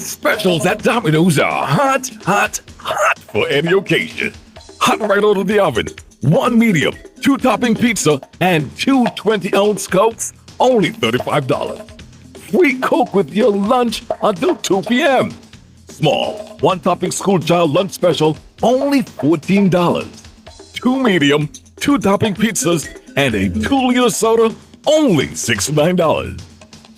Specials at Domino's are hot for any occasion. Hot right out of the oven. One medium, two topping pizza, and two 20-ounce Cokes, only $35. Free Coke with your lunch until 2 p.m. Small, one topping school child lunch special, only $14. Two medium, two topping pizzas, and a 2-liter soda, only $69.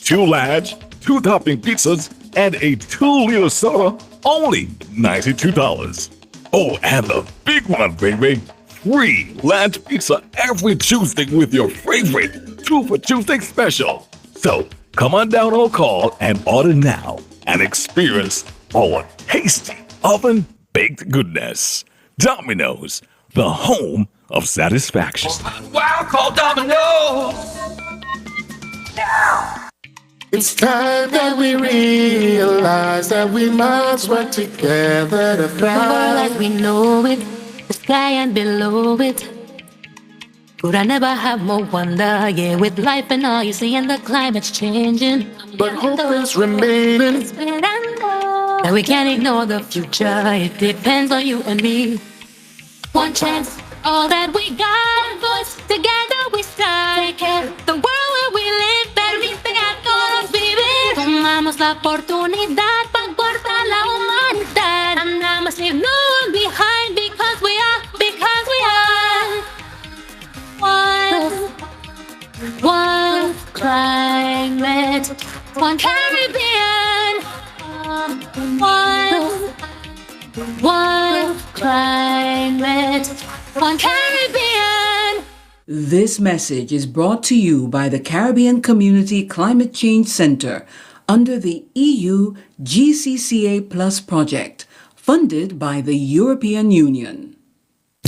Two large, two topping pizzas, and a 2-liter soda, only $92. Oh, and the big one, baby. Free large pizza every Tuesday with your favorite 2 for Tuesday special. So come on down or call and order now and experience our tasty oven-baked goodness. Domino's, the home of satisfaction. Wow, call Domino's! Now! It's time that we realize that we must work together to The world thrive. as we know it, the sky and below it. Could I never have more wonder? Yeah, with life and all you see, and the climate's changing. But hope is remaining. And we can't ignore the future. It depends on you and me. One chance, all that we got. Voice together we stand. The world where we live, permite a todos vivir. Tomamos la oportunidad para aportar la humanidad. And I must leave no one behind because we are one climate, one Caribbean, one climate, one Caribbean. This message is brought to you by the Caribbean Community Climate Change Center under the EU GCCA Plus project, funded by the European Union.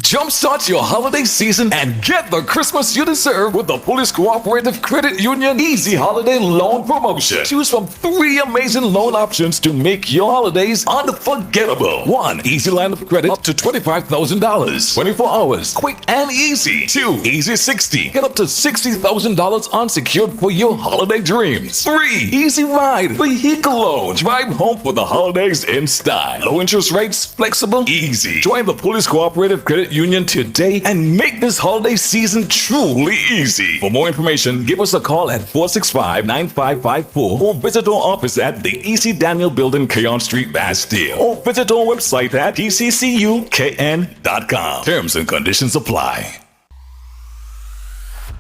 Jumpstart your holiday season and get the Christmas you deserve with the Police Cooperative Credit Union Easy Holiday Loan Promotion. Choose from 3 amazing loan options to make your holidays unforgettable. 1. Easy line of credit up to $25,000. 24 hours, quick and easy. 2. Easy 60. Get up to $60,000 unsecured for your holiday dreams. 3. Easy Ride Vehicle Loan. Drive home for the holidays in style. Low interest rates, flexible, easy. Join the Police Cooperative Credit Union today and make this holiday season truly easy. For more information, give us a call at 465-9554 or visit our office at the E.C. Daniel Building, Keon Street, Bastille, or visit our website at eccukn.com. Terms and conditions apply.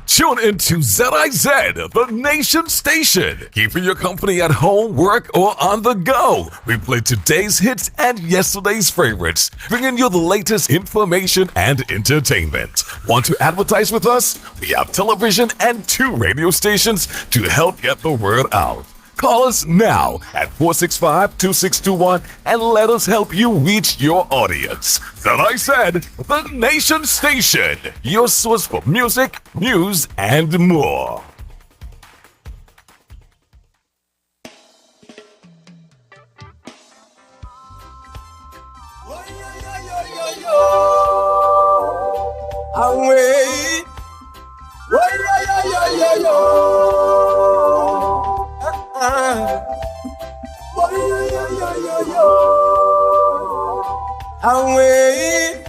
Tune into ZIZ, the nation station, keeping your company at home, work, or on the go. We play today's hits and yesterday's favorites, bringing you the latest information and entertainment. Want to advertise with us? We have television and 2 radio stations to help get the word out. Call us now at 465-2621 and let us help you reach your audience. ZIZ, the nation station, your source for music, news, and more. Away. Away.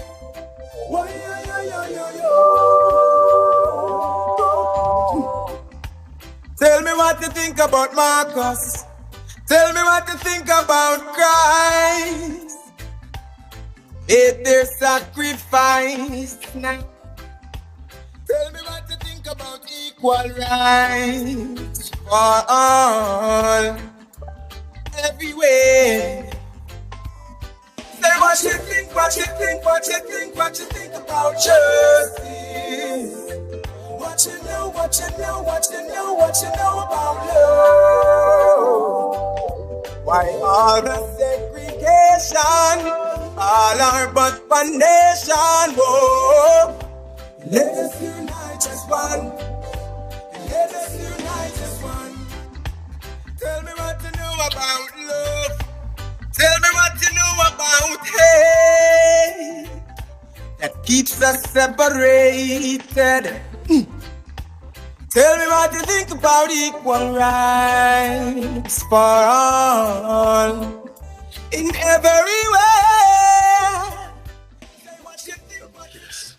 Tell me what you think about Marcus. Tell me what you think about Christ. Made their sacrifice now. Tell me what you think about equal rights for all, everywhere. Say what you think, what you think, what you think, what you think about justice. What you know, what you know, what you know, what you know about love. Why all the segregation, all our but one nation, whoa. Let us unite as one. Let us unite as one. Tell me what you know about love. Tell me what you know about hate that keeps us separated. Tell me what you think about equal rights for all in every way. Say what you think about this.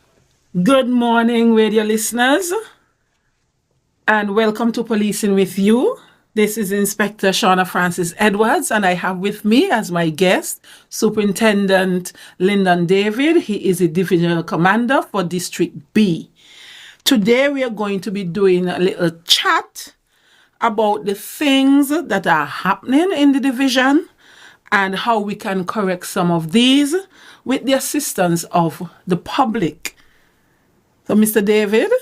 Good morning, radio listeners, and welcome to Policing with You. This is Inspector Shauna Francis Edwards, and I have with me as my guest Superintendent Lyndon David. He is a divisional commander for District B. Today we are going to be doing a little chat about the things that are happening in the division and how we can correct some of these with the assistance of the public. So, Mr. David,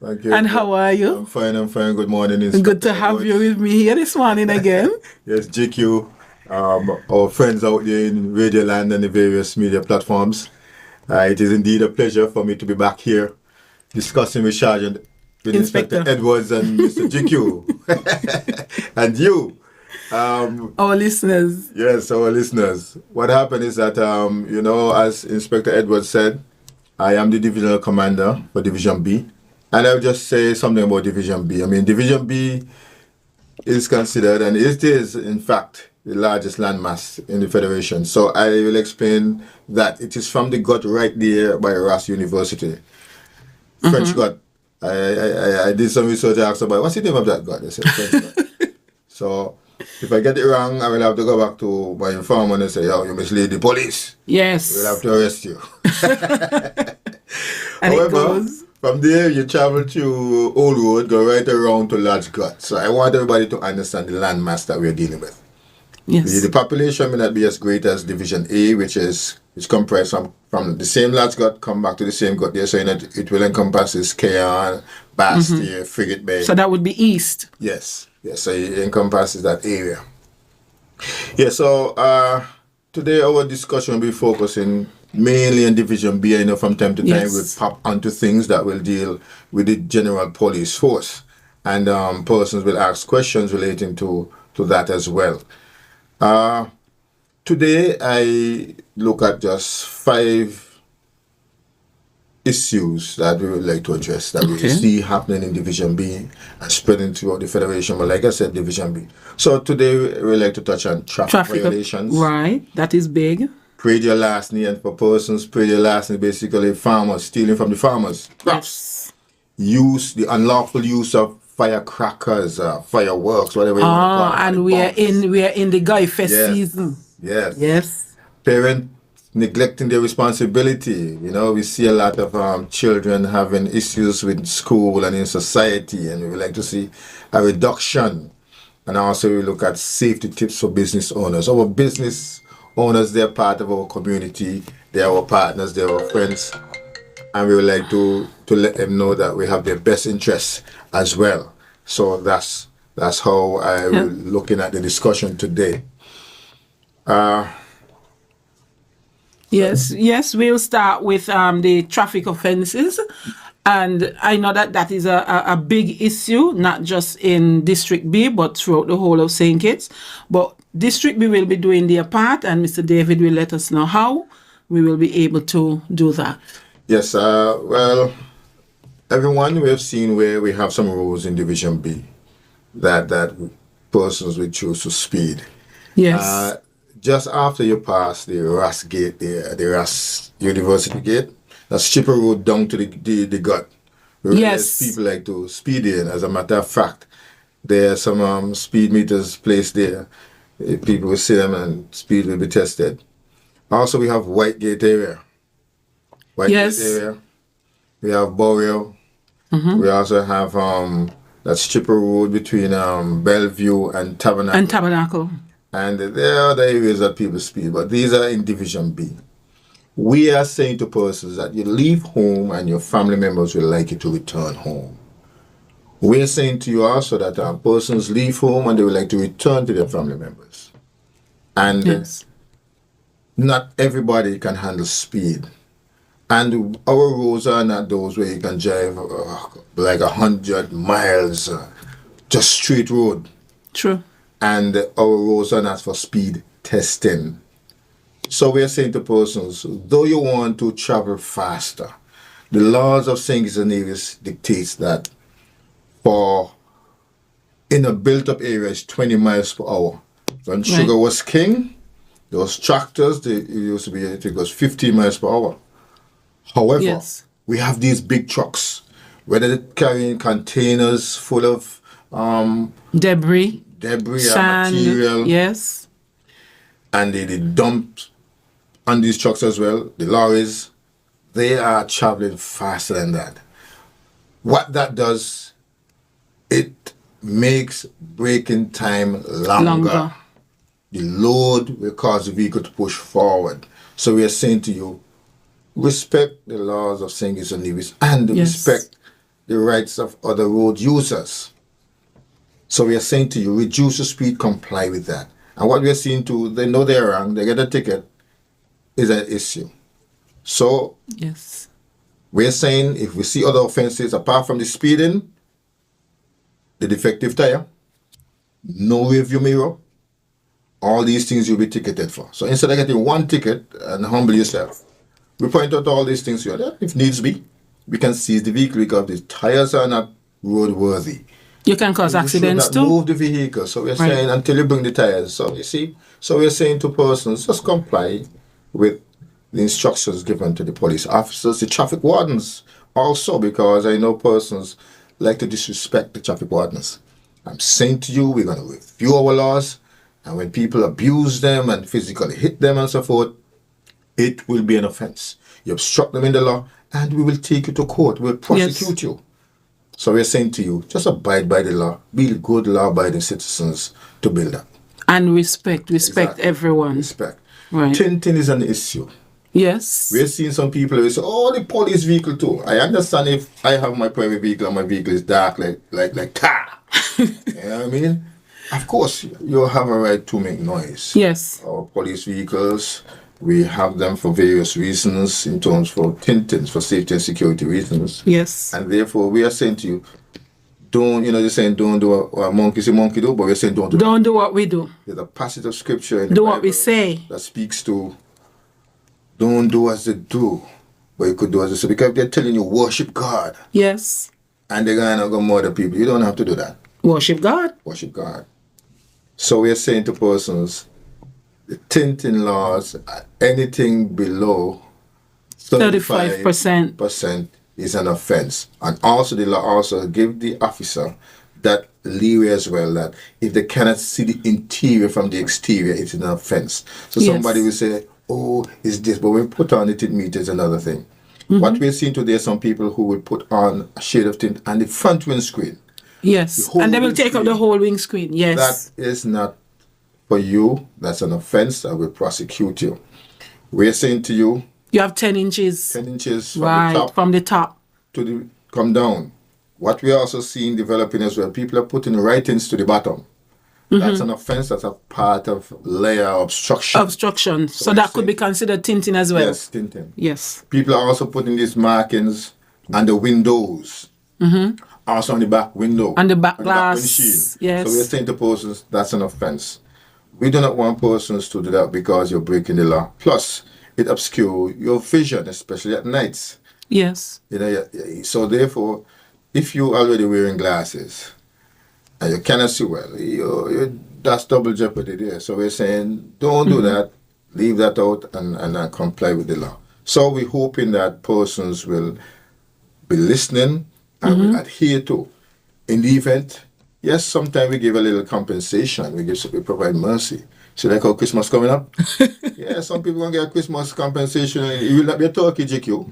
Thank you. and how are you? I'm fine. Good morning. Good to have you with me here this morning again. Yes, GQ, our friends out there in Radio Land and the various media platforms. It is indeed a pleasure for me to be back here discussing with Inspector Edwards and Mr. GQ. And you. Our listeners. Yes, our listeners. What happened is that, as Inspector Edwards said, I am the divisional commander for Division B. And I'll just say something about Division B. I mean, Division B is considered, and it is, in fact, the largest landmass in the Federation. So I will explain that it is from the gut right there by Ross University. French gut. I did some research. I asked about, what's the name of that gut? They said French gut. So if I get it wrong, I will have to go back to my informant and say, you mislead the police. Yes. We'll have to arrest you. And However, it goes. from there, you travel to Old Road, go right around to Large Gut. So I want everybody to understand the landmass that we're dealing with. Yes. The population may not be as great as Division A, which comprised from the same Large Gut, come back to the same gut there, so it will encompass Cairn, Bastille, Frigate Bay. So that would be east. Yes, so it encompasses that area. Yeah, so today our discussion will be focusing mainly on Division B. I know from time to time Yes. we'll pop onto things that will deal with the general police force. And persons will ask questions relating to that as well. Today I look at just 5 issues that we would like to address that we see happening in Division B and spreading throughout the Federation. But like I said, Division B. So today we like to touch on traffic violations. Right. That is big. Predial larceny, and for persons, predial larceny basically farmers stealing from the farmers. Yes. The unlawful use of firecrackers, fireworks, whatever you want to call it. And we are in the Guy Fest season. Yes. Yes. Parents neglecting their responsibility. We see a lot of children having issues with school and in society, and we would like to see a reduction. And also we look at safety tips for business owners. Our business owners, they're part of our community, they're our partners, they're our friends, and we would like to let them know that we have their best interests as well. So that's how I'm looking at the discussion today. Yes, we'll start with the traffic offenses. And I know that is a big issue, not just in District B, but throughout the whole of St. Kitts. But District B will be doing their part, and Mr. David will let us know how we will be able to do that. Yes, well, everyone, we have seen where we have some rules in Division B that persons will choose to speed. Yes. Just after you pass the Ross Gate, the Ross University Gate, that's Chipper Road down to the gut. Yes. People like to speed in. As a matter of fact, there are some speed meters placed there. People will see them and speed will be tested. Also, we have White Gate area. Gate area. We have Boreal. We also have that's Chipper Road between Bellevue and Tabernacle. And there are other areas that people speed, but these are in Division B. We are saying to persons that you leave home and your family members will like you to return home. We are saying to you also that persons leave home and they would like to return to their family members. And not everybody can handle speed. And our roads are not those where you can drive like 100 miles, just straight road. True. And our roads are not for speed testing. So we are saying to persons, though you want to travel faster, the laws of St. Kitts and Nevis dictates that for in a built-up area is 20 miles per hour. When sugar was king, those tractors, it used to be, I think it was 15 miles per hour. However, Yes. we have these big trucks, whether they're carrying containers full of Debris, debris sand, and material, yes, and they dump on these trucks as well, the lorries, they are traveling faster than that. What that does, it makes braking time longer. The load will cause the vehicle to push forward. So we are saying to you, respect the laws of St. Kitts and Nevis and Yes. respect the rights of other road users. So we are saying to you, reduce the speed, comply with that. And what we are seeing too, they know they're wrong, they get a ticket, is an issue. So yes, we're saying if we see other offenses apart from the speeding, the defective tire, no review mirror, all these things you'll be ticketed for. So instead of getting one ticket and humble yourself, we point out all these things here. If needs be, we can seize the vehicle because the tires are not roadworthy. you can cause You accidents should not too. move the vehicle. So we're Right. saying until you bring the tires. So you see, so we're saying to persons, just comply with the instructions given to the police officers, the traffic wardens also, because I know persons like to disrespect the traffic wardens. I'm saying to you, we're going to review our laws, and when people abuse them and physically hit them and so forth, it will be an offense. You obstruct them in the law, and we will take you to court. We'll prosecute you. So we're saying to you, just abide by the law. Be good law-abiding citizens to build up. And respect Exactly. everyone. Respect. Right. Tinting is an issue. Yes. We're seeing some people who say, oh, the police vehicle too. I understand if I have my private vehicle and my vehicle is dark like tar. You know what I mean? Of course, you have a right to make noise. Yes. Our police vehicles, we have them for various reasons, in terms for tintings, for safety and security reasons. Yes. And therefore, we are saying to you, don't, they're saying don't do what a monkey say monkey do, but we're saying don't do Don't do what we do. There's a passage of scripture in the Do what we Bible say. that speaks to don't do as they do, but you could do as they say. Because they're telling you worship God, Yes. and they're going to go murder people. You don't have to do that. Worship God. Worship God. So we're saying to persons, the tinting laws, anything below 35%. percent is an offense. And also the law also give the officer that leeway as well, that if they cannot see the interior from the exterior, it's an offense. So Yes. somebody will say, oh, it's this, but when we put on the tint meter is another thing. What we're seeing today are some people who will put on a shade of tint on the front windscreen. Yes. The whole And they will take up the windscreen. whole windscreen. Yes. That is not for you. That's an offense. I will prosecute you. We're saying to you, You have 10 inches. 10 inches from Right. the top From the top. to the come down. What we are also seeing developing as well, people are putting writings to the bottom. That's an offense. That's a part of layer obstruction. Obstruction. So we're that could saying- be considered tinting as well. Yes, tinting. Yes. People are also putting these markings on the windows. Also on the back window. On the back on glass, windshield. yes. So we're saying to persons, that's an offense. We do not want persons to do that because you're breaking the law. Plus, it obscures your vision, especially at nights. Yes. So therefore, if you're already wearing glasses and you cannot see well, that's double jeopardy there. So we're saying, don't do that, leave that out and comply with the law. So we're hoping that persons will be listening and will adhere to. In the event, yes, sometimes we give a little compensation, we provide mercy. So like how Christmas coming up? Yeah, some people gonna get a Christmas compensation. It will not be a turkey GQ,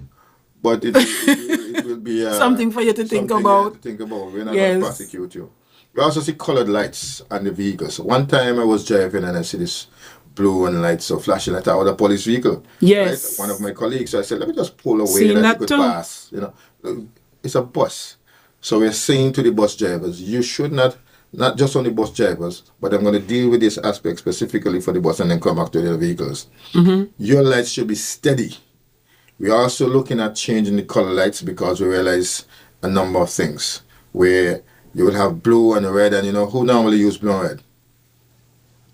but it will be Something for you to think something about. to think about. We're not Yes. going to prosecute you. We also see colored lights on the vehicles. One time I was driving and I see this blue and lights so flashing at our police vehicle. Yes. Right? One of my colleagues, so I said, let me just pull away Seen that that you could too. pass. It's a bus. So we're saying to the bus drivers, you should not just on the bus drivers, but I'm going to deal with this aspect specifically for the bus and then come back to the vehicles. Your lights should be steady. We're also looking at changing the color lights because we realize a number of things where you will have blue and red, and who normally use blue and red?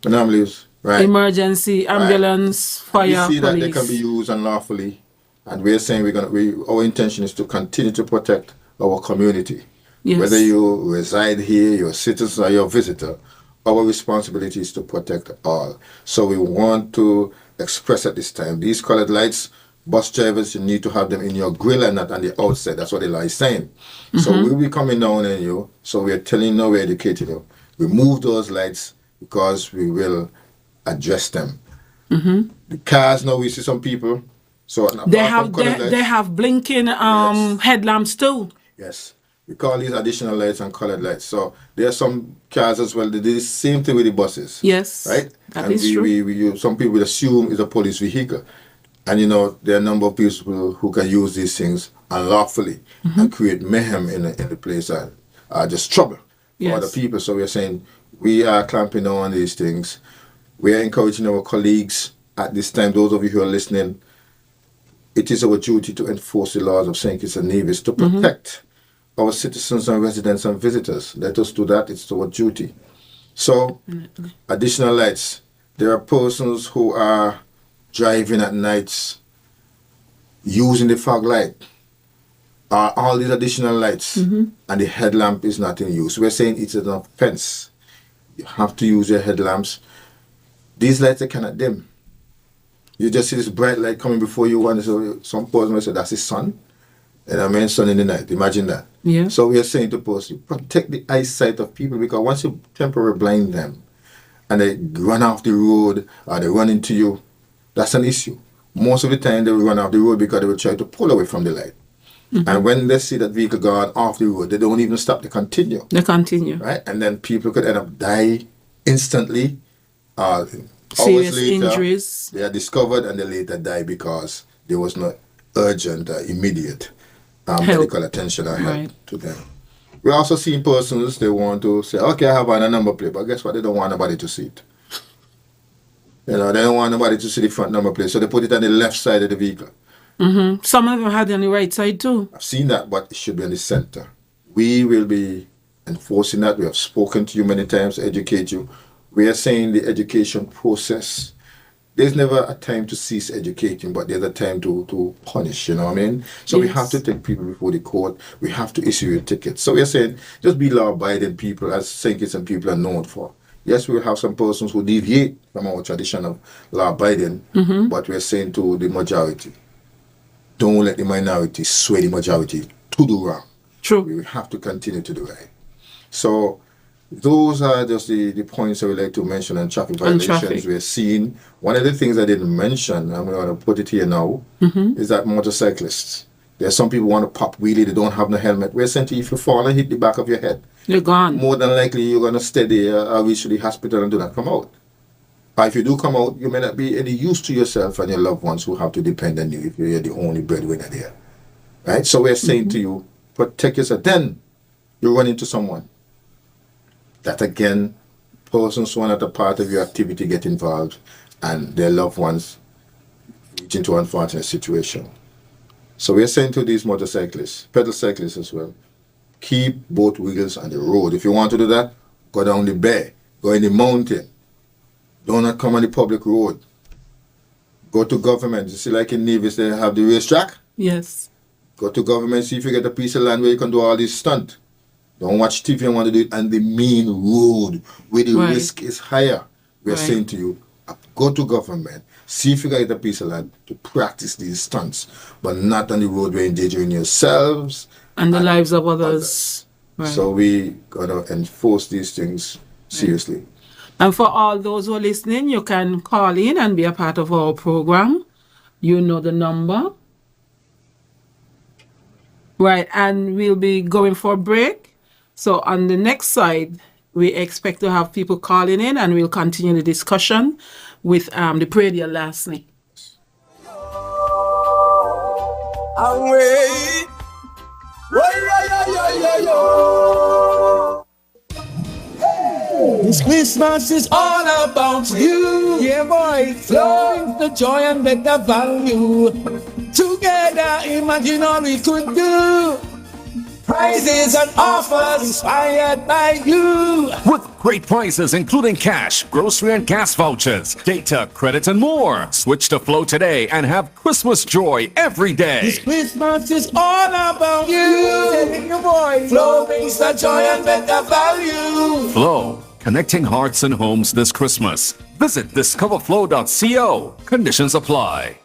Who normally use, right? Emergency, ambulance, fire, We see that police. they can be used unlawfully, and we're saying our intention is to continue to protect our community. Yes. Whether you reside here, you're a citizen or you're a visitor, our responsibility is to protect all. So we want to express at this time, these colored lights, bus drivers, you need to have them in your grill and not on the outside. That's what the law is saying. So we'll be coming down on you. So we're telling you, we're educating you. Remove those lights because we will address them. The cars now, we see some people. So They apart have from colored lights, they have blinking headlamps too. yes. We call these additional lights and colored lights. So there are some cars as well. They do the same thing with the buses. Yes. Right? That is true. Some people would assume it's a police vehicle. And you know, there are a number of people who can use these things unlawfully and create mayhem in the place and just trouble for other Yes. people. So we're saying we are clamping down on these things. We are encouraging our colleagues at this time, those of you who are listening, it is our duty to enforce the laws of St. Kitts and Nevis to protect our citizens and residents and visitors. Let us do that. It's our duty. So, additional lights. There are persons who are driving at nights using the fog light. All these additional lights and the headlamp is not in use. We're saying it's an offense. You have to use your headlamps. These lights, they cannot dim. You just see this bright light coming before you, and so some person will say, that's the sun. And I mean, sun in the night. Imagine that. Yeah. So we are saying to person, protect the eyesight of people, because once you temporarily blind them and they run off the road or they run into you, that's an issue. Most of the time they will run off the road because they will try to pull away from the light. And when they see that vehicle going off the road, they don't even stop, they continue. They continue. Right? And then people could end up die instantly. Serious Hours later, injuries. they are discovered and they later die because there was no urgent, immediate medical attention or help Right. to them. We're also seeing persons, they want to say, okay, I have on a number plate, but guess what? They don't want nobody to see it. You know, they don't want nobody to see the front number plate, so they put it on the left side of the vehicle. Some of them had it on the right side too. I've seen that, but it should be in the center. We will be enforcing that. We have spoken to you many times, educate you. We are saying the education process, there's never a time to cease educating, but there's a time to punish, you know what I mean? So we Yes. have to take people before the court. We have to issue a ticket. So we are saying, just be law-abiding people, as St. Kitts and people are known for. Yes, we will have some persons who deviate from our tradition of law-abiding, but we're saying to the majority, don't let the minority sway the majority to do wrong. True. We have to continue to do right. So those are just the points I would like to mention on traffic violations traffic. we're seeing. One of the things I didn't mention, I'm going to put it here now, is that motorcyclists. There's some people want to pop wheelie, they don't have no helmet. We're saying to you, if you fall and hit the back of your head, They're gone. more than likely you're going to stay there or reach to the hospital and do not come out. Or if you do come out, you may not be any use to yourself and your loved ones who have to depend on you if you're the only breadwinner there. Right? So we're saying to you, protect yourself. Then you run into someone that, again, persons who are not a part of your activity get involved and their loved ones reach into an unfortunate situation. So we're saying to these motorcyclists, pedal cyclists as well, keep both wheels on the road. If you want to do that, go down the bay, go in the mountain. Do not come on the public road. Go to government. You see, like in Nevis, they have the racetrack. Yes. Go to government, see if you get a piece of land where you can do all this stunt. Don't watch TV and want to do it on the main road where the Right. risk is higher. We're Right. saying to you, go to government, see if you can get a piece of land to practice these stunts, but not on the road where you're endangering yourselves And the lives of others. Right. So we gotta enforce these things seriously. And for all those who are listening, you can call in and be a part of our program. You know the number. Right, and we'll be going for a break. So on the next side, we expect to have people calling in and we'll continue the discussion with the prayer lastly. Away. This Christmas is all about you. Yeah, boy. Flowing the joy and better value. Together, imagine all we could do. Prizes and offers inspired by you. With great prices including cash, grocery and gas vouchers, data, credit and more. Switch to Flow today and have Christmas joy every day. This Christmas is all about you. Your boy. Flow brings the joy and better value. Flow, connecting hearts and homes this Christmas. Visit discoverflow.co. Conditions apply.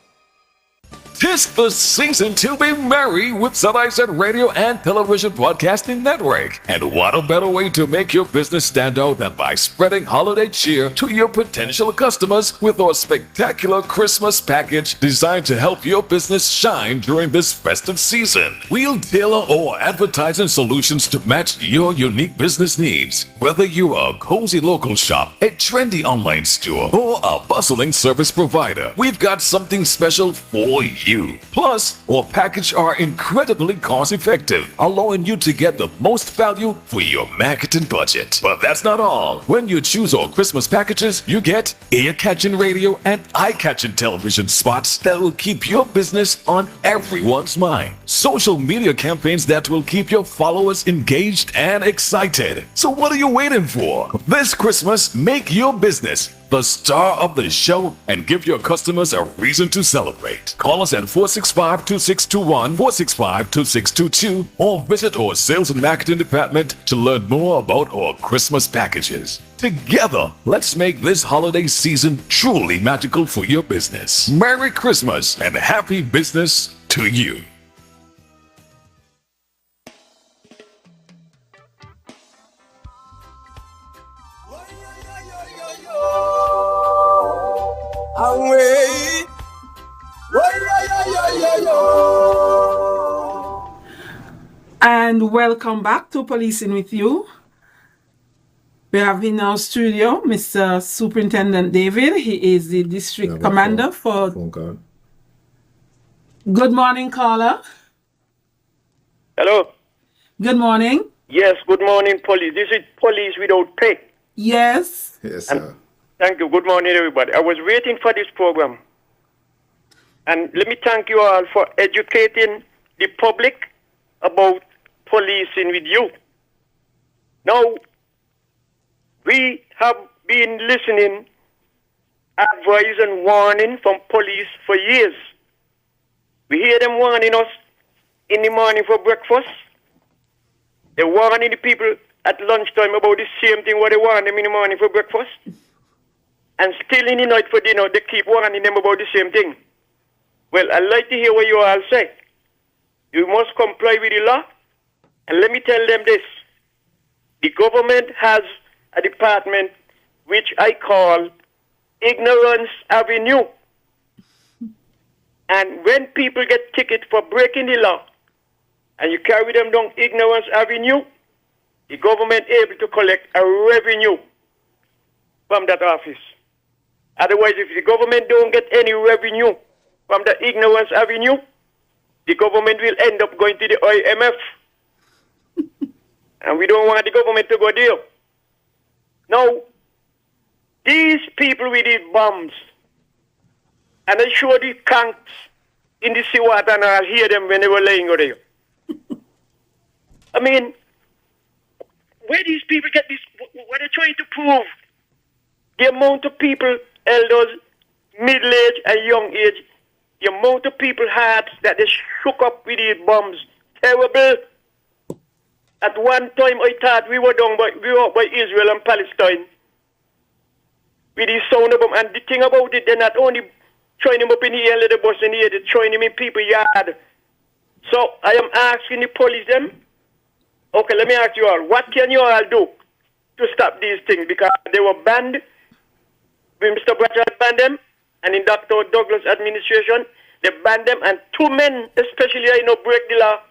'Tis the season to be merry with Sunrise Radio and Television Broadcasting Network. And what a better way to make your business stand out than by spreading holiday cheer to your potential customers with our spectacular Christmas package designed to help your business shine during this festive season. We'll tailor our advertising solutions to match your unique business needs. Whether you are a cozy local shop, a trendy online store, or a bustling service provider, we've got something special for you. Plus, our packages are incredibly cost effective, allowing you to get the most value for your marketing budget. But that's not all. When you choose our Christmas packages, you get ear-catching radio and eye-catching television spots that will keep your business on everyone's mind. Social media campaigns that will keep your followers engaged and excited. So what are you waiting for? This Christmas, make your business the star of the show and give your customers a reason to celebrate. Call us at 465-2621, 465-2622, or visit our sales and marketing department to learn more about our Christmas packages. Together, let's make this holiday season truly magical for your business. Merry Christmas and happy business to you. Away. And welcome back to Policing with You. We have in our studio Mr. Superintendent David. He is the district commander for. Phone call. Good morning, caller. Hello. Good morning. Yes, good morning, police. This is Police Without Pay. Yes. Yes, sir. Thank you. Good morning, everybody. I was waiting for this program. And let me thank you all for educating the public about policing with you. Now, we have been listening, advice and warning from police for years. We hear them warning us in the morning for breakfast. They're warning the people at lunchtime about the same thing what they warn them in the morning for breakfast. And still in the night for dinner, they keep warning them about the same thing. Well, I'd like to hear what you all say. You must comply with the law. And let me tell them this. The government has a department which I call Ignorance Avenue. And when people get tickets for breaking the law, and you carry them down Ignorance Avenue, the government able to collect a revenue from that office. Otherwise, if the government don't get any revenue from the Ignorance Avenue, the government will end up going to the IMF. And we don't want the government to go there. Now, these people with these bombs, and I show the conks in the seawater and I'll hear them when they were laying over there. I mean, where these people get this, what they're trying to prove, the amount of people, elders, middle-age and young age, the amount of people hearts that they shook up with these bombs, terrible. At one time I thought we were by Israel and Palestine with these sound of them. And the thing about it, they're not only throwing them up in the air, let the bus in the air, they're throwing them in people's yard. So I am asking the police them, okay, let me ask you all, what can you all do to stop these things? Because they were banned, Mr. Bratchard banned them, and in Dr. Douglas' administration, they banned them, and two men, especially I know, break the law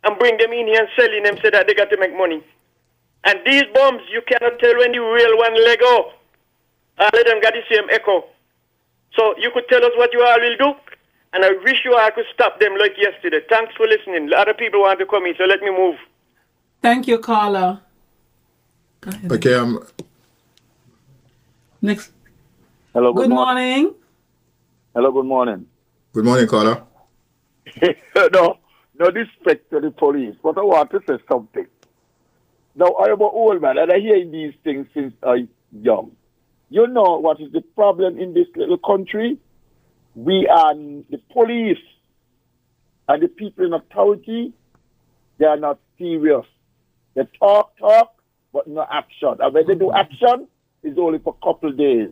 and bring them in here and selling them so that they got to make money. And these bombs, you cannot tell when the real one let go. All of them got the same echo. So you could tell us what you all will do, and I wish you all could stop them like yesterday. Thanks for listening. A lot of people want to come in, so let me move. Thank you, caller. Go ahead. Okay, Next. Hello, Good morning. Hello, good morning. Good morning, caller. No, no disrespect to the police, but I want to say something. Now, I am an old man, and I hear these things since I'm young. You know what is the problem in this little country? We are the police and the people in authority, they are not serious. They talk, but no action. And when they do action, it's only for a couple of days.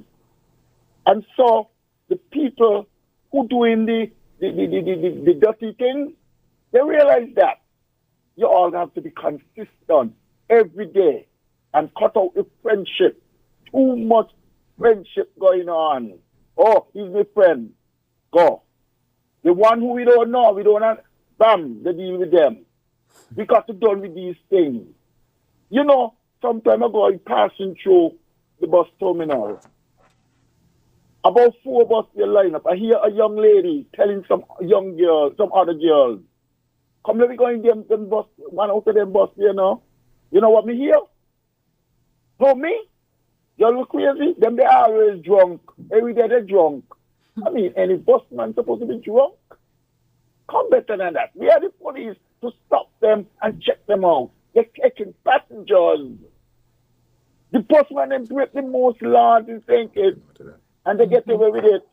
And so, the people who doing the dirty things, they realize that you all have to be consistent every day and cut out the friendship. Too much friendship going on. Oh, he's my friend. Go. The one who we don't know, we don't have, bam, they deal with them. We got to done with these things. You know, some time ago, I'm passing through the bus terminal. About 4 buses they line up. I hear a young lady telling some young girls, some other girls, come let me go in them bus, one out of them bus, you know. You know what me hear? For me? Y'all look crazy? Them they always drunk. Every day they're drunk. I mean, any busman supposed to be drunk? Come better than that. We are the police to stop them and check them out. They're taking passengers. The postman then break the most laws in St. Kitts, and they get away with it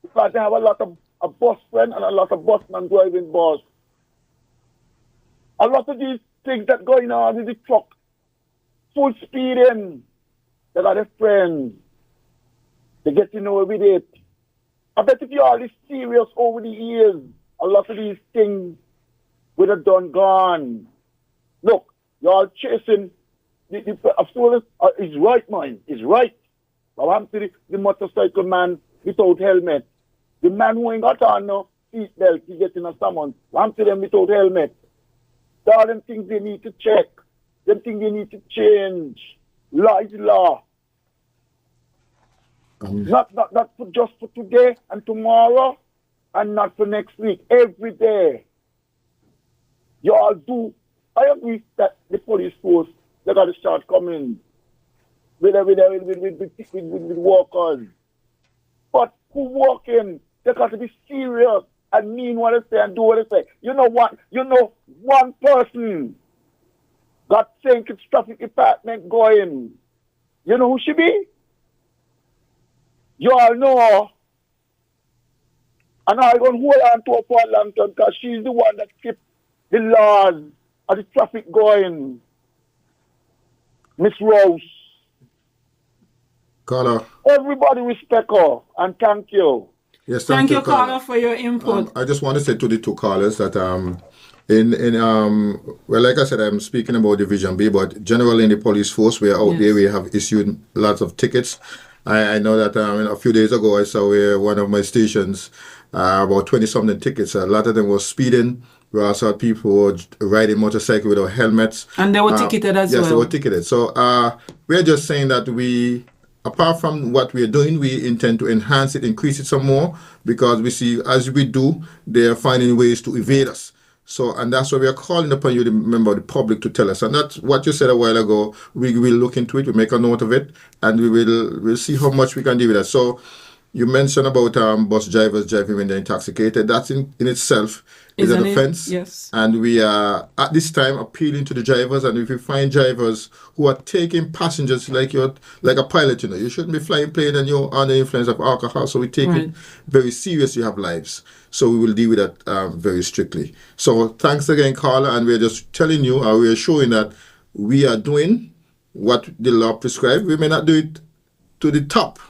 because they have a lot of a bus friend and a lot of busmen driving bus. A lot of these things that going on with the truck, full speeding, they are their friends. They get away with it. I bet if you are this serious over the years, a lot of these things would have done gone. Look, y'all chasing he's right, man. He's right. But I'm to the motorcycle man without helmet. The man who ain't got on no seat belt, he getting a summons. I'm to them without helmet. All them things they need to check. Them things they need to change. Law is law. Not for just for today and tomorrow, and not for next week. Every day. You all do. I agree that the police force, they got to start coming with workers. But who working? They got to be serious and mean what they say and do what they say. You know what? You know, one person got St. Kitts Traffic Department going. You know who she be? You all know. And I'm going to hold on to her for a long time because she's the one that keeps the laws of the traffic going. Miss Rose. Caller. Everybody respect her and thank you. Yes, Thank you, caller, for your input. I just want to say to the two callers that well, like I said, I'm speaking about Division B, but generally in the police force, we are out there. We have issued lots of tickets. I know that a few days ago, I saw where one of my stations, about 20-something tickets. A lot of them were speeding. We also had people who were riding motorcycle without helmets. And they were ticketed as well. Yes, they were ticketed. So we're just saying that apart from what we're doing, we intend to enhance it, increase it some more, because we see, as we do, they're finding ways to evade us. So, and that's why we are calling upon you, the member of the public, to tell us. And that's what you said a while ago. We will look into it, we'll make a note of it, and we'll see how much we can do with that. So, you mentioned about bus drivers driving when they're intoxicated. That's in itself is an offense. Yes. And we are, at this time, appealing to the drivers. And if you find drivers who are taking passengers like a pilot, you shouldn't be flying plane and you're under the influence of alcohol. So we take it very serious. You have lives. So we will deal with that very strictly. So thanks again, Carla. And we're just telling you, we're showing that we are doing what the law prescribes. We may not do it to the top,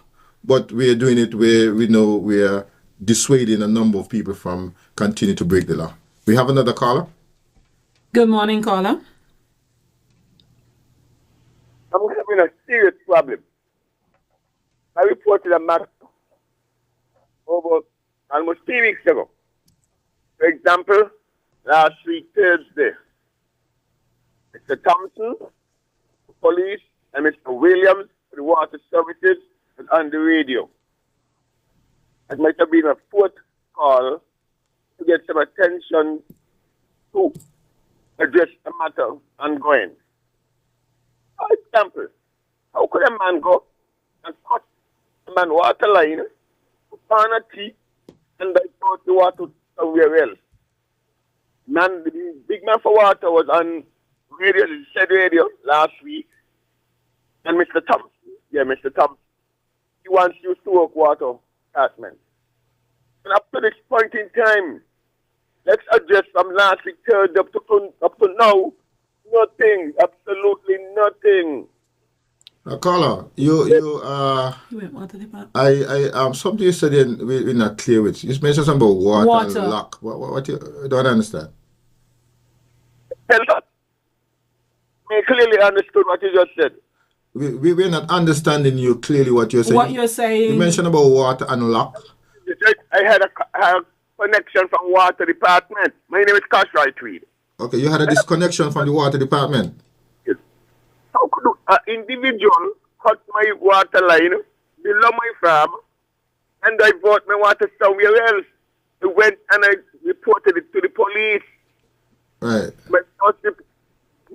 but we are doing it where we know we are dissuading a number of people from continuing to break the law. We have another caller. Good morning, caller. I'm having a serious problem. I reported a matter over almost 3 weeks ago. For example, last week, Thursday, Mr. Thompson, the police, and Mr. Williams, the water services, was on the radio. It might have been a fourth call to get some attention to address the matter ongoing. For example, how could a man go and cut a man water line, pan a tea, and divert the water somewhere else? Man, the big man for water was on radio, said radio last week. And Mr. Thompson, Mr. Thompson, he wants you to work water department. And up to this point in time, let's address from last week third up to now, nothing, absolutely nothing. Caller, something you said we're not clear with. You mentioned something about water. And lock. What you don't understand? I clearly understood what you just said. We're not understanding you clearly what you're saying. What you're saying? You mentioned about water and lock. I had a connection from water department. My name is Kashrai Tweed. Okay, you had a disconnection from the water department. Yes. How could an individual cut my water line below my farm and divert my water somewhere else? I went and I reported it to the police. Right. My first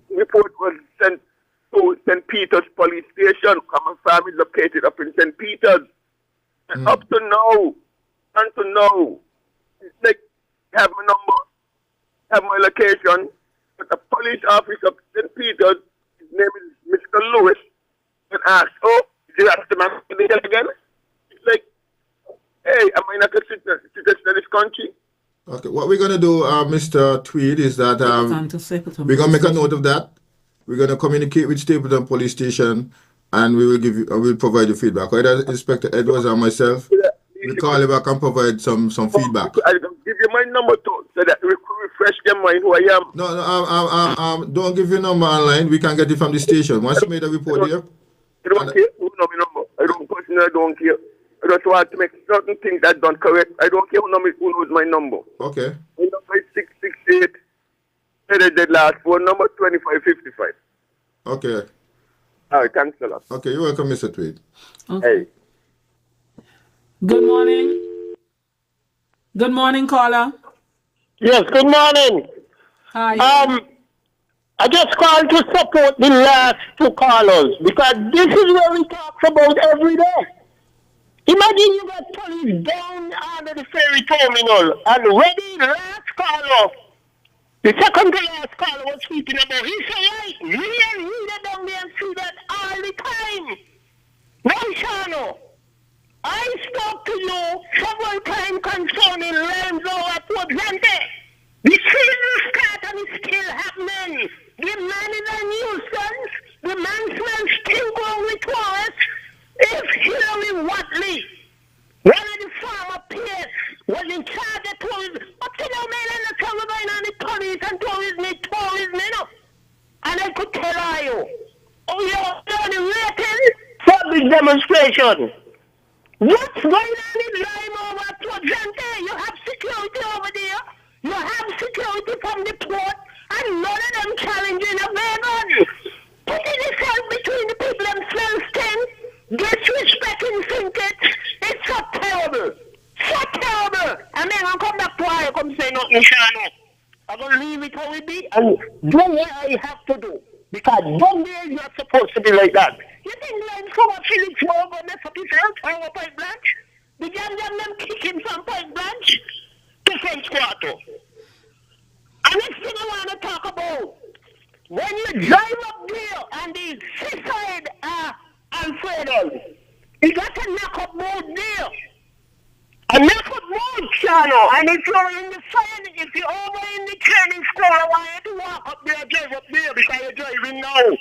report was sent to St. Peter's police station. My farm is located up in St. Peter's. And up to now, it's like, have my number, have my location, but the police officer of St. Peter's, his name is Mr. Lewis, and asked, oh, did you ask the man again? It's like, hey, am I not a citizen of this country? Okay, what we're going to do, Mr. Tweed, is that we're going to make a note of that. We're going to communicate with Stapleton Police Station, and we will we'll provide you feedback. Either Inspector Edwards or myself, we'll call you back and provide some feedback. I'll give you my number too, so that we could refresh their mind who I am. No, don't give your number online. We can get it from the station. Once you made a report here. I don't care who knows my number. I don't care. I just want to make certain things that done correct. I don't care who knows my number. Okay. My number is 668. The last phone number 2555. Okay. All right, thanks a lot. Okay, you're welcome, Mr. Tweed. Okay. Hey. Good morning. Good morning, caller. Yes, good morning. Hi. I just called to support the last two callers because this is what we talk about every day. Imagine you got police down under the ferry terminal and ready, last caller. The second to last caller was speaking about, he said, right, me and he down there and see that all the time. No, Shano, I spoke to you several times concerning Lamzo at Port Zante. The season start and it's still happening. The man is a nuisance. The man smells still going with us. If Hillary Watley, one of the former peers, was in charge of tourism, up to now, man, and the summer going on the police and tourism, you know. And I could tell you, you're the rating for this demonstration. What's going on in Lime over at Port Zante? You have security over there. You have security from the port, and none of them challenging a wagon. Putting yourself between the people themselves, disrespecting thinkers, it's so terrible. So terrible. And then I'll come back to why I come say nothing, Shano. I'm going to leave it how it be and do what I have to do. Because one day you're not supposed to be like that. You think like some of Phillips will go mess up himself over Point Blanche? The jam them kicking from Point Blanche to French Quarter. And next thing I want to talk about, when you drive up there and the seaside Alfredo, you got to knock up board there. A knock up board, Shano. And if you're in the side, if you're over in the training school, I want you to walk up there, drive up there because you're driving now.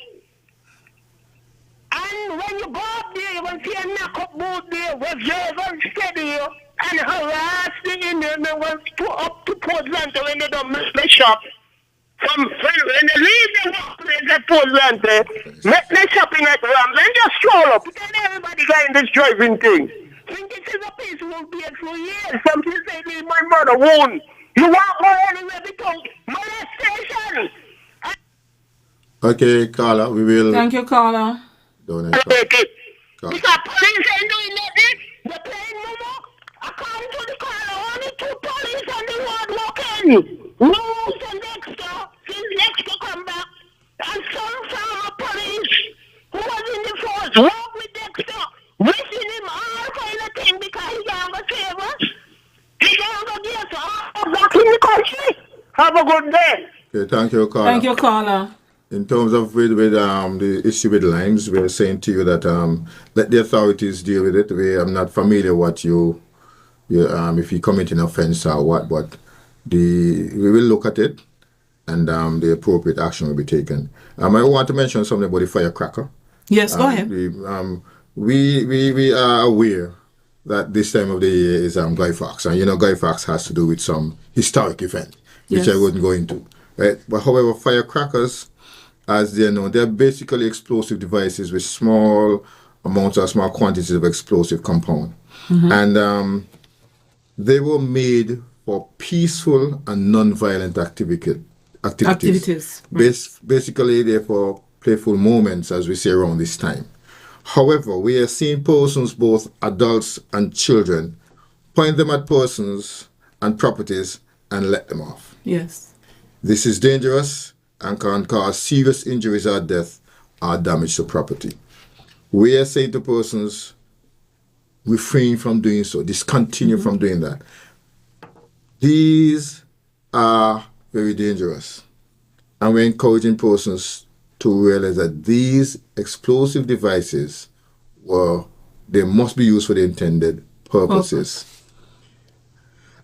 And when you go up there, you will see a knock up board there where drivers steady and harass the Indian and went up to Port Zante when they don't make the shop. When they leave the workplace at Port Zante, make the shopping at Rams and just stroll up. Then everybody got in this driving thing. Think this is a place we won't be at for years. Some people say, leave my mother won't. You won't go anywhere because molestation. Okay, Carla, we will. Thank you, caller. Don't Because police ain't doing nothing. They're playing Momo. According to the caller, only 2 police on the road walking. Rose and Dexter, since Dexter come back, and some former police who was in the force walk with Dexter, wishing him all kind of thing because he can't go save us. He can't go get us all back in the country. Have a good day. Okay, thank you, caller. Thank you, caller. In terms of with the issue with limes, we're saying to you that let the authorities deal with it. I'm not familiar what you if you commit an offense or what, but we will look at it, and the appropriate action will be taken. I want to mention something about the firecracker. Yes, go ahead. We are aware that this time of the year is Guy Fawkes, and Guy Fawkes has to do with some historic event, which Yes. I wouldn't go into. Right? But however, firecrackers, as they're known, they're basically explosive devices with small amounts or small quantities of explosive compound. And they were made for peaceful and non-violent activities. Basically, they're for playful moments, as we say around this time. However, we are seeing persons, both adults and children, point them at persons and properties and let them off. Yes. This is dangerous and can cause serious injuries or death or damage to property. We are saying to persons, refrain from doing so, discontinue from doing that. These are very dangerous. And we're encouraging persons to realize that these explosive devices they must be used for the intended purposes.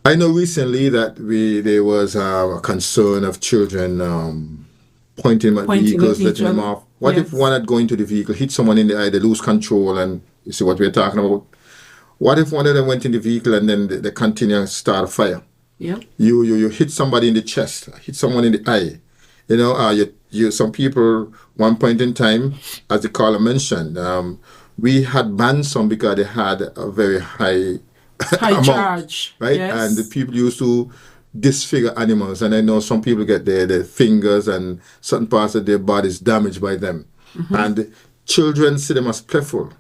I know recently that there was a concern of children pointing at vehicles, letting them off. What if one had go into the vehicle, hit someone in the eye, they lose control, and you see what we're talking about? What if one of them went in the vehicle and then they continue and start a fire? Yeah. You hit somebody in the chest, hit someone in the eye. Some people, one point in time, as the caller mentioned, we had banned some because they had a very high amount, charge, right? yes. And the people used to disfigure animals, and I know some people get their fingers and certain parts of their bodies damaged by them. And children see them as playful,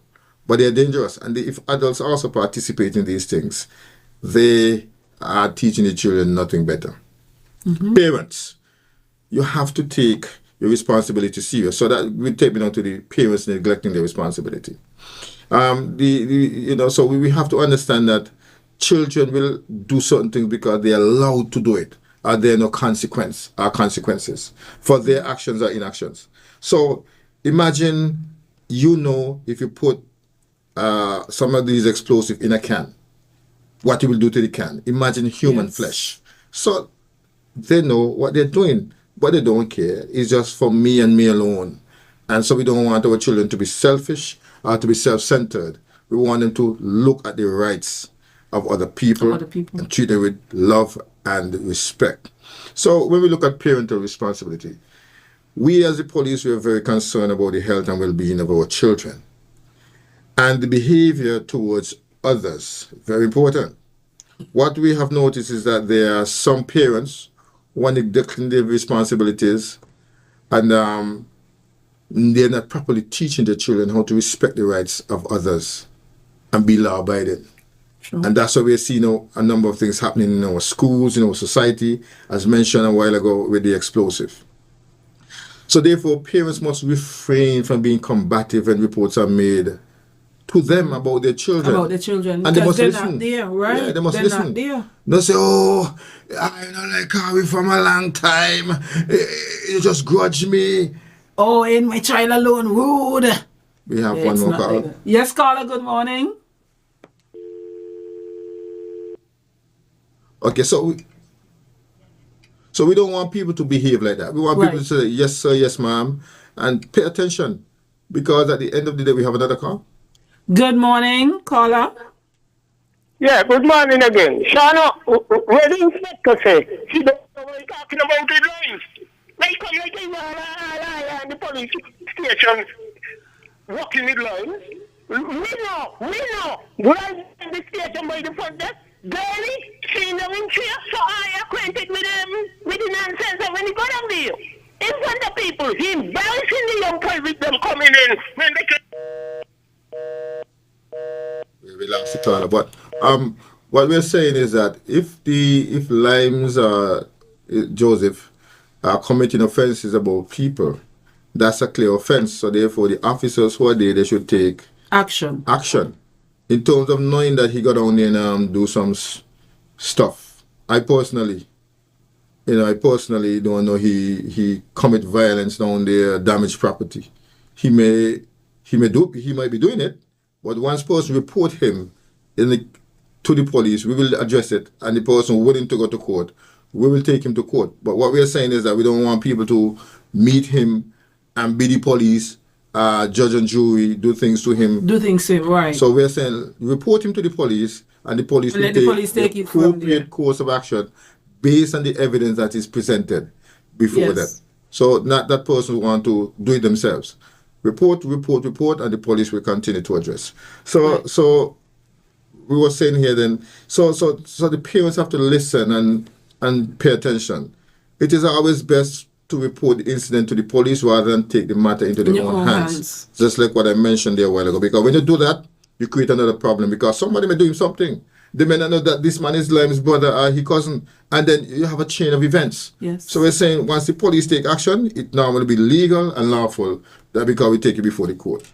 but they're dangerous. And if adults also participate in these things, they are teaching the children nothing better. Parents, you have to take your responsibility serious. So that will take me down to the parents neglecting their responsibility. So we have to understand that children will do certain things because they are allowed to do it. There are no consequences for their actions or inactions. So imagine, if you put some of these explosives in a can, what it will do to the can. Imagine human flesh. So they know what they're doing, but they don't care. It's just for me and me alone. And so we don't want our children to be selfish or to be self-centered. We want them to look at the rights of other people and treat them with love and respect. So when we look at parental responsibility, we as the police, we are very concerned about the health and well-being of our children. And the behavior towards others, very important. What we have noticed is that there are some parents who are neglecting their responsibilities, and they're not properly teaching their children how to respect the rights of others and be law-abiding. And that's why we're seeing a number of things happening in our schools, in our society, as mentioned a while ago with the explosive. So therefore, parents must refrain from being combative when reports are made to them about their children. And they must listen. Not there, right? Yeah, they must they're listen. Not there. Don't say, oh, I don't like Harvey from a long time. You just grudge me. Oh, ain't my child alone rude. We have one more call. Like yes, caller, good morning. Okay, so we don't want people to behave like that. We want people to say, yes, sir, yes, ma'am, and pay attention. Because at the end of the day, we have another call. Good morning, caller. Yeah, good morning again. Shana, where the inspector say? She don't know what you're talking about the lines. They come like they are in the police station walking with lines. We know. Right in the station by the front desk. Daily, she know in cheer, so I acquainted with the nonsense when he got on there. In front of people, he embarrassing the young boy with them coming in when they can. We lost the caller, but what we're saying is that if Limes Joseph are committing offenses about people, that's a clear offense. So therefore, the officers who are there, they should take action. In terms of knowing that he got on there and do some stuff. I personally I personally don't know he commit violence down there, damage property. He might be doing it, but once person report him to the police, we will address it, and the person willing to go to court, we will take him to court. But what we are saying is that we don't want people to meet him and be the police, judge and jury, do things to him. Right. So we are saying report him to the police, and the police will take the appropriate course of action based on the evidence that is presented before that. So not that person want to do it themselves. Report, and the police will continue to address. So we were saying here then, so the parents have to listen and pay attention. It is always best to report the incident to the police rather than take the matter into their own hands. Just like what I mentioned there a while ago. Because when you do that, you create another problem, because somebody may do him something. They may not know that this man is Lime's brother or his cousin, and then you have a chain of events. Yes. So we're saying once the police take action, it now will be legal and lawful, that because we take it before the court.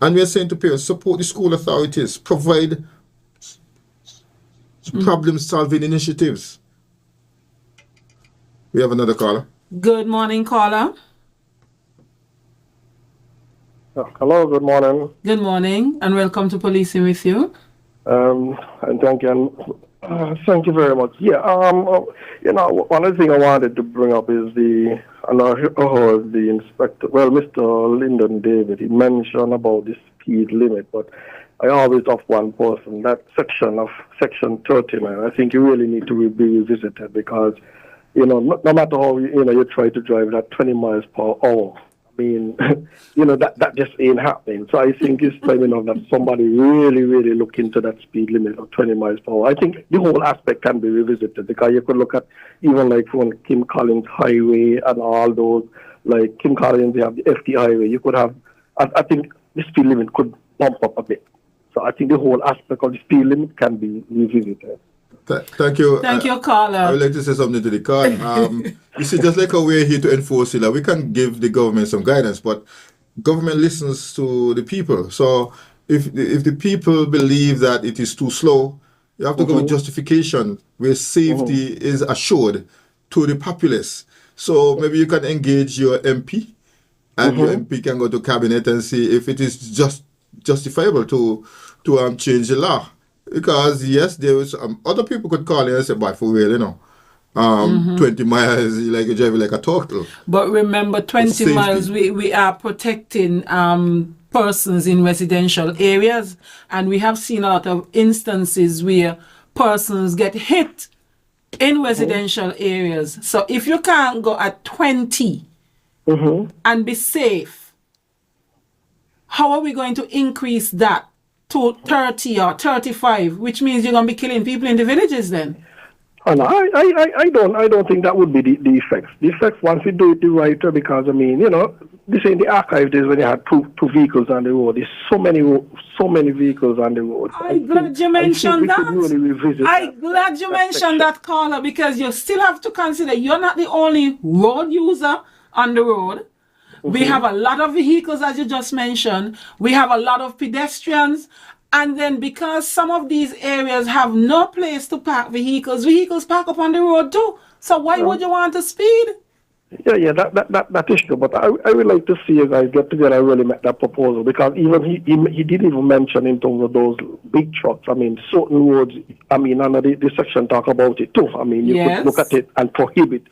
And we're saying to parents, support the school authorities, provide problem-solving initiatives. We have another caller. Good morning, caller. Hello, good morning. Good morning, and welcome to Policing with You. And thank you. Thank you very much. Yeah, one of the things I wanted to bring up is the inspector, Mr. Lyndon David, he mentioned about the speed limit, but I always have one person, that section 39, I think you really need to be revisited, because, no matter how, you try to drive that 20 miles per hour, I mean, that just ain't happening. So I think it's time enough that somebody really, really look into that speed limit of 20 miles per hour. I think the whole aspect can be revisited, because you could look at even like from Kim Collins Highway and all those, like Kim Collins, they have the FT Highway. You could have, I think the speed limit could bump up a bit. So I think the whole aspect of the speed limit can be revisited. Thank you. Thank you, caller. I would like to say something to the call. You see, just like how we're here to enforce it, we can give the government some guidance, but government listens to the people. So if the people believe that it is too slow, you have to go with justification where safety is assured to the populace. So maybe you can engage your MP, and your MP can go to cabinet and see if it is just justifiable to change the law. Because yes, there is other people could call in and say, "But for real, 20 miles, like you're driving like a turtle." But remember, 20 miles, we are protecting persons in residential areas, and we have seen a lot of instances where persons get hit in residential areas. So if you can't go at 20 and be safe, how are we going to increase that to 30 or 35, which means you're going to be killing people in the villages then? And I don't think that would be the effects. The effects, once we do it the right way, because I mean, this ain't the archive days when you had two vehicles on the road. There's so many vehicles on the road. I'm glad you mentioned that. I'm glad you mentioned that, caller, because you still have to consider you're not the only road user on the road. We have a lot of vehicles, as you just mentioned. We have a lot of pedestrians. And then because some of these areas have no place to park vehicles park up on the road too. So why would you want to speed? Yeah, that is true. But I would like to see you guys get together and really make that proposal, because even he didn't even mention in terms of those big trucks. I mean, certain roads, I mean, under the section talk about it too. I mean, you could look at it and prohibit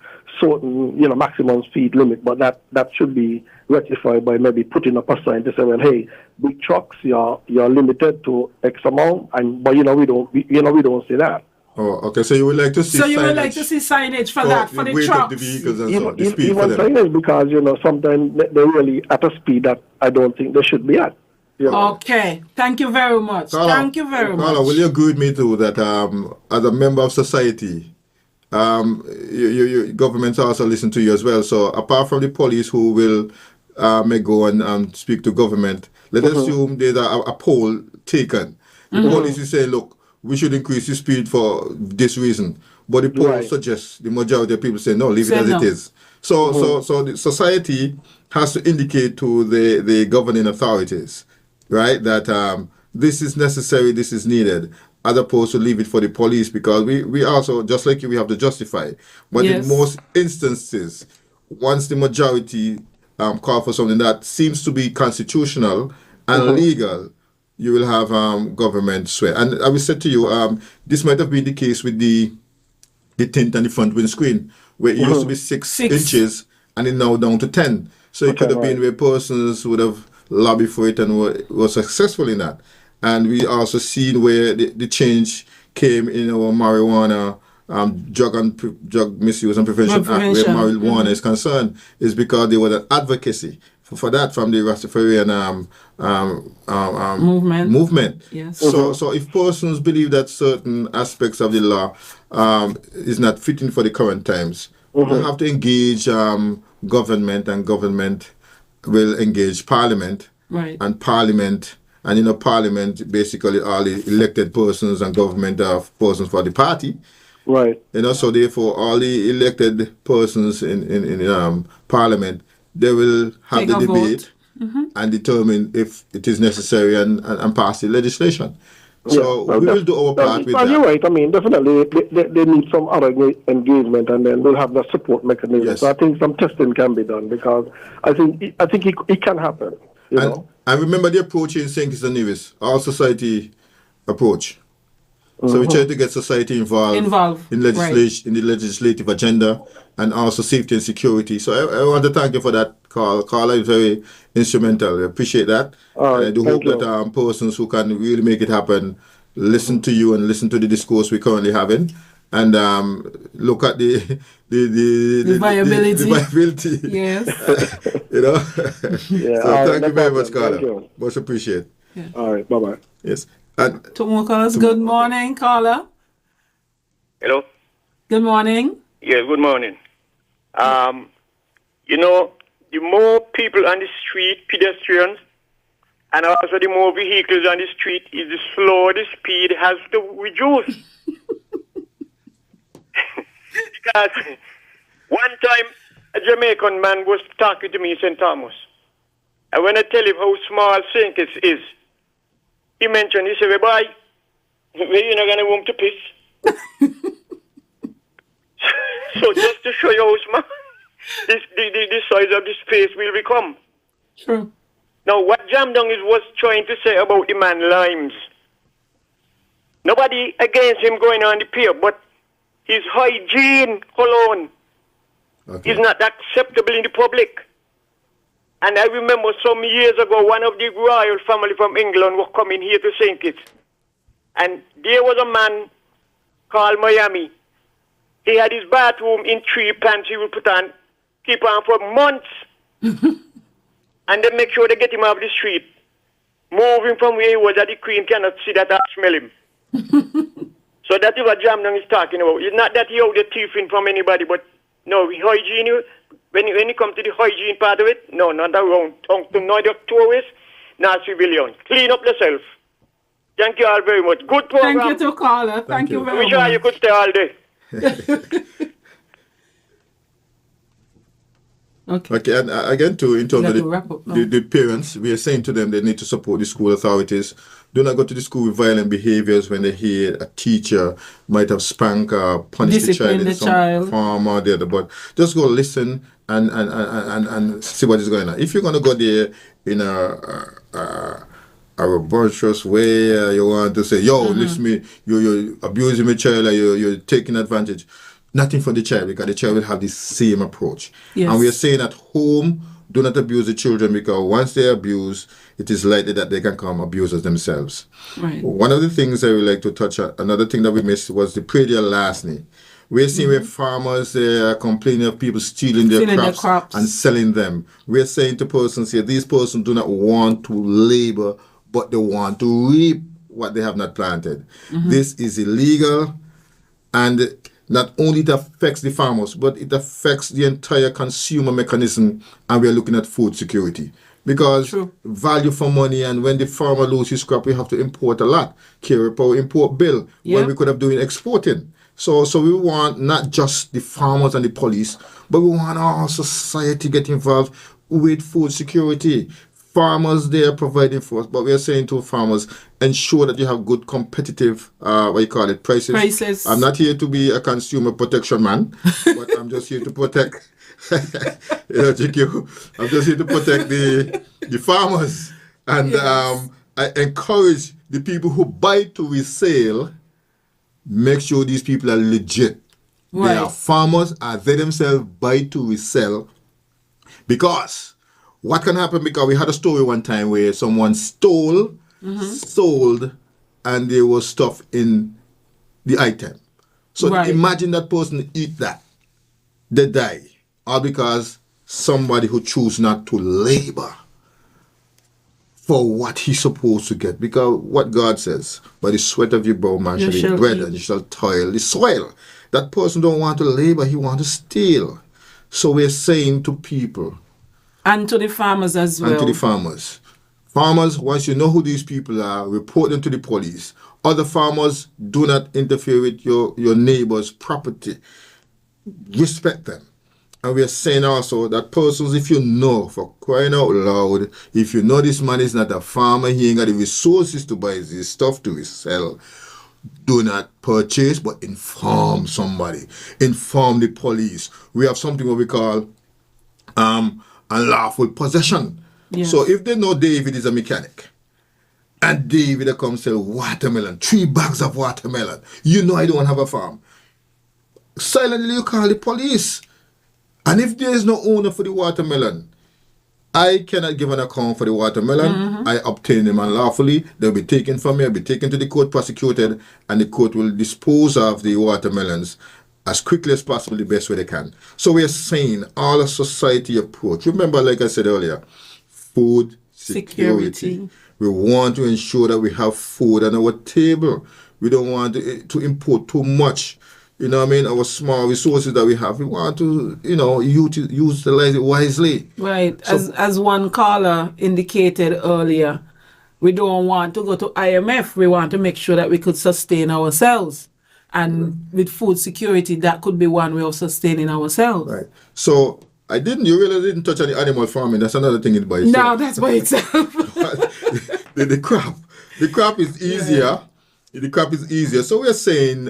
certain, maximum speed limit, but that should be rectified by maybe putting up a sign to say, well, hey, big trucks, you're limited to X amount, but we don't say that. Oh, okay. So you would like to see signage. You would like to see signage for that, for the trucks. The vehicles and so, the speed even for them. signage, because sometimes they're really at a speed that I don't think they should be at. Okay. Thank you very much. Thank you very much. Will you agree with me too that as a member of society, your governments also listen to you as well? So apart from the police who will may go and speak to government, let us assume there's a poll taken. The police is saying, look, we should increase the speed for this reason. But the poll suggests, the majority of people say, no, leave it as it is. So the society has to indicate to the governing authorities, right, that this is necessary, this is needed. as opposed to leave it for the police, because we also, just like you, we have to justify. But Yes. in most instances, once the majority call for something that seems to be constitutional and legal, you will have government sway. And I will say to you, this might have been the case with the tint and the front windscreen, where it used to be 6 inches and it's now down to 10. So it could have been where persons would have lobbied for it and were successful in that. And we also seen where the change came in our marijuana drug misuse and prevention act, where marijuana is concerned, is because there was an advocacy for that from the Rastafarian movement. Yes. So if persons believe that certain aspects of the law is not fitting for the current times, we have to engage government, and government will engage Parliament, Right. and Parliament. And Parliament basically all the elected persons, and government are persons for the party. Right. So therefore all the elected persons in Parliament, they will have the debate and determine if it is necessary and pass the legislation. So we will do our part with that. You're right. I mean, definitely they need some other engagement, and then we'll have the support mechanism. Yes. So I think some testing can be done, because I think it can happen. You know? And remember the approach in St. Kitts and Nevis, all society approach. So we try to get society involved in legislation, in the legislative agenda, and also safety and security. So I want to thank you for that call. Carla is very instrumental. I appreciate that. And I do hope that persons who can really make it happen listen to you and listen to the discourse we're currently having, and look at the viability. The viability. Yes. So thank you very much, Carla. Much appreciate. Yeah. All right. Bye-bye. Yes. Two more callers. Good morning, caller. Hello? Good morning. Yeah, good morning. The more people on the street, pedestrians, and also the more vehicles on the street, is the slower the speed has to reduce. Because one time a Jamaican man was talking to me in St. Thomas, and when I tell him how small St. Kitts is, he mentioned, he said, "Boy, you're not going to room to piss." So just to show you how small the size of the space will become. True. Now, what Jamdong was trying to say about the man Limes, nobody against him going on the pier, but his hygiene alone is not acceptable in the public. And I remember some years ago, one of the royal family from England was coming here to St. Kitts. And there was a man called Miami. He had his bathroom in 3 pants he would keep on for months. And then make sure they get him off the street. Move him from where he was, that the Queen cannot see that or smell him. So that is what Jamdong is talking about. It's not that he out the thieving from anybody, but no, hygiene, when it comes to the hygiene part of it, no, not around, neither tourists, nor civilians. Clean up yourself. Thank you all very much. Good program. Thank you to caller. Thank you very much. Wish you could stay all day. Okay, and again, too, in terms of the parents, we are saying to them they need to support the school authorities. Do not go to the school with violent behaviors when they hear a teacher might have spanked or punished the child in some form or the other. But just go listen and see what is going on. If you're going to go there in a rebellious way, you want to say, yo, listen me, you're abusing my child, or you're taking advantage. Nothing for the child, because the child will have the same approach. Yes. And we are saying at home, do not abuse the children, because once they abuse, it is likely that they can become abusers themselves. Right. One of the things I would like to touch on, another thing that we missed, was the predial larceny. We're seeing where farmers are complaining of people stealing their crops and selling them. We're saying to persons here, these persons do not want to labor, but they want to reap what they have not planted. This is illegal, and not only it affects the farmers, but it affects the entire consumer mechanism, and we are looking at food security. Because value for money, and when the farmer loses his crop, we have to import a lot. Carry power import bill, when we could have doing exporting. So we want not just the farmers and the police, but we want our society to get involved with food security. farmers they are providing for us, but we are saying to farmers, ensure that you have good competitive, prices. Prices. I'm not here to be a consumer protection man, but I'm just here to protect, GQ, I'm just here to protect the farmers. And I encourage the people who buy to resale, make sure these people are legit. Right. They are farmers and they themselves buy to resell. Because what can happen, because we had a story one time where someone stole, sold, and there was stuff in the item. So imagine that person eat that. They die. All because somebody who choose not to labor for what he's supposed to get. Because what God says, by the sweat of your brow man shall eat bread, and you shall toil the soil. That person don't want to labor, he want to steal. So we're saying to people, and to the farmers as well. And to the farmers. Farmers, once you know who these people are, report them to the police. Other farmers, do not interfere with your neighbor's property. Respect them. And we are saying also that persons, if you know, for crying out loud, if you know this man is not a farmer, he ain't got the resources to buy this stuff to resell, do not purchase, but inform somebody. Inform the police. We have something what we call unlawful possession. Yes. So if they know David is a mechanic, and David comes sell watermelon, 3 bags of watermelon, you know I don't have a farm. Silently you call the police. And if there is no owner for the watermelon, I cannot give an account for the watermelon. I obtain them unlawfully. They'll be taken from me. I'll be taken to the court, prosecuted, and the court will dispose of the watermelons as quickly as possible, the best way they can. So we are saying all a society approach. Remember, like I said earlier, food security. We want to ensure that we have food on our table. We don't want to import too much. You know what I mean? Our small resources that we have, we want to, utilize it wisely. Right. So, as one caller indicated earlier, we don't want to go to IMF. We want to make sure that we could sustain ourselves. And with food security, that could be one way of sustaining ourselves. Right. So, you really didn't touch on the animal farming. That's another thing in by itself. No, that's by itself. the crop is easier. Yeah. The crop is easier. So we're saying,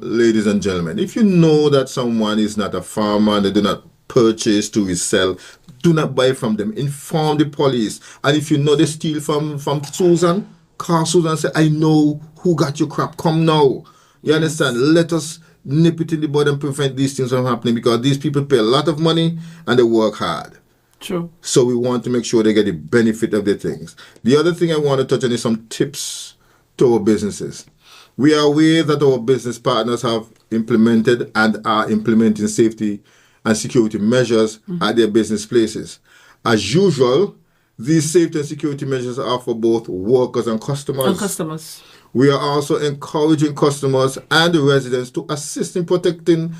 ladies and gentlemen, if you know that someone is not a farmer and they do not purchase to resell, do not buy from them. Inform the police. And if you know they steal from Susan, call Susan and say, I know who got your crop. Come now. You understand? Let us nip it in the bud and prevent these things from happening, because these people pay a lot of money and they work hard. True. So we want to make sure they get the benefit of the things. The other thing I want to touch on is some tips to our businesses. We are aware that our business partners have implemented and are implementing safety and security measures at their business places. As usual, these safety and security measures are for both workers and customers. We are also encouraging customers and the residents to assist in protecting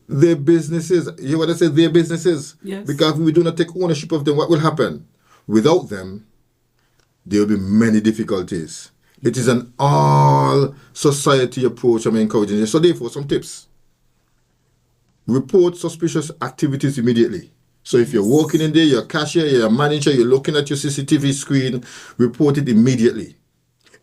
their businesses. You want to say their businesses? Yes. Because if we do not take ownership of them, what will happen? Without them, there will be many difficulties. It is an all-society approach I'm encouraging you. So therefore, some tips. Report suspicious activities immediately. So if you're working in there, you're a cashier, you're a manager, you're looking at your CCTV screen, report it immediately.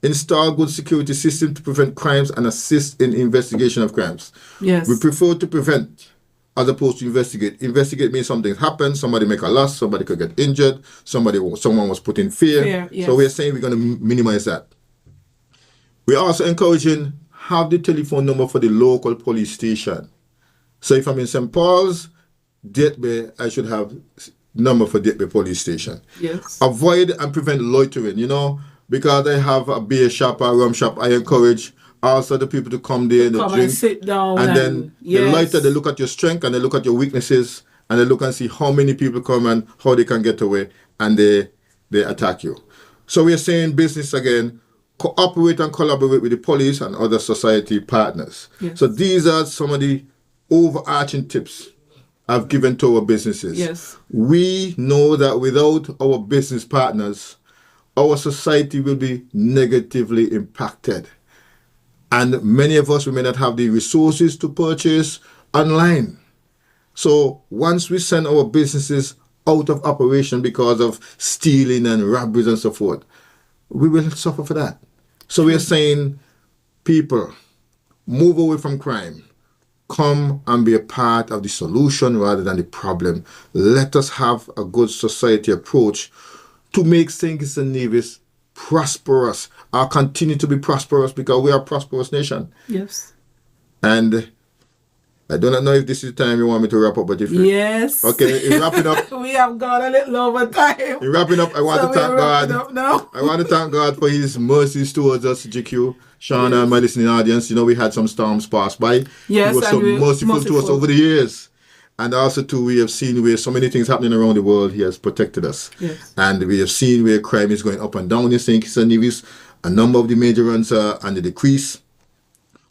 Install good security systems to prevent crimes and assist in investigation of crimes. Yes. We prefer to prevent as opposed to investigate. Investigate means something happened, somebody make a loss, somebody could get injured, someone was put in fear. Yes. So we're saying we're going to minimize that. We're also encouraging, have the telephone number for the local police station. So if I'm in St. Paul's, Detby, I should have number for Detby police station. Yes. Avoid and prevent loitering, because I have a beer shop or rum shop. I encourage also the people to come there and come drink. and sit down. And then the lighter, they look at your strength and they look at your weaknesses and they look and see how many people come and how they can get away, and they attack you. So we're saying business again, cooperate and collaborate with the police and other society partners. Yes. So these are some of the overarching tips I've given to our businesses. Yes. We know that without our business partners, our society will be negatively impacted. And many of us, we may not have the resources to purchase online. So once we send our businesses out of operation because of stealing and robberies and so forth, we will suffer for that. So we are saying, people, move away from crime. Come and be a part of the solution rather than the problem. Let us have a good society approach to make St. Kitts and Nevis prosperous, or continue to be prosperous, because we are a prosperous nation. Yes. And I do not know if this is the time you want me to wrap up, but if yes. Okay, in wrapping up. We have gone a little over time. In wrapping up, I want to thank God. Now. I want to thank God for His mercies towards us, GQ, Shauna, and my listening audience. You know, we had some storms pass by. Yes, He was so merciful to us over the years. And also, too, we have seen where so many things happening around the world. He has protected us. Yes. And we have seen where crime is going up and down in St. Kitts and Nevis. A number of the major runs are under decrease.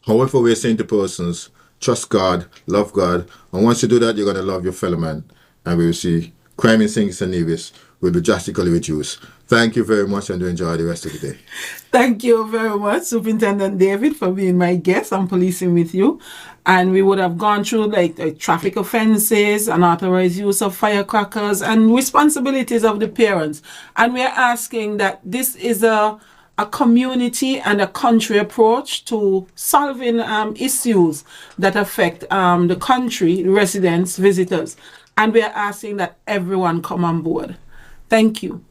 However, we're saying to persons, trust God, love God, and once you do that, you're going to love your fellow man. And we will see crime in St. Kitts and Nevis will be drastically reduced. Thank you very much, and do enjoy the rest of the day. Thank you very much, Superintendent David, for being my guest on Policing with You. And we would have gone through like traffic offenses, unauthorized use of firecrackers, and responsibilities of the parents. And we are asking that this is a community and a country approach to solving issues that affect the country, residents, visitors. And we are asking that everyone come on board. Thank you.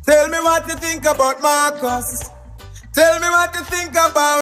Tell me what you think about Marcus. Tell me what you think about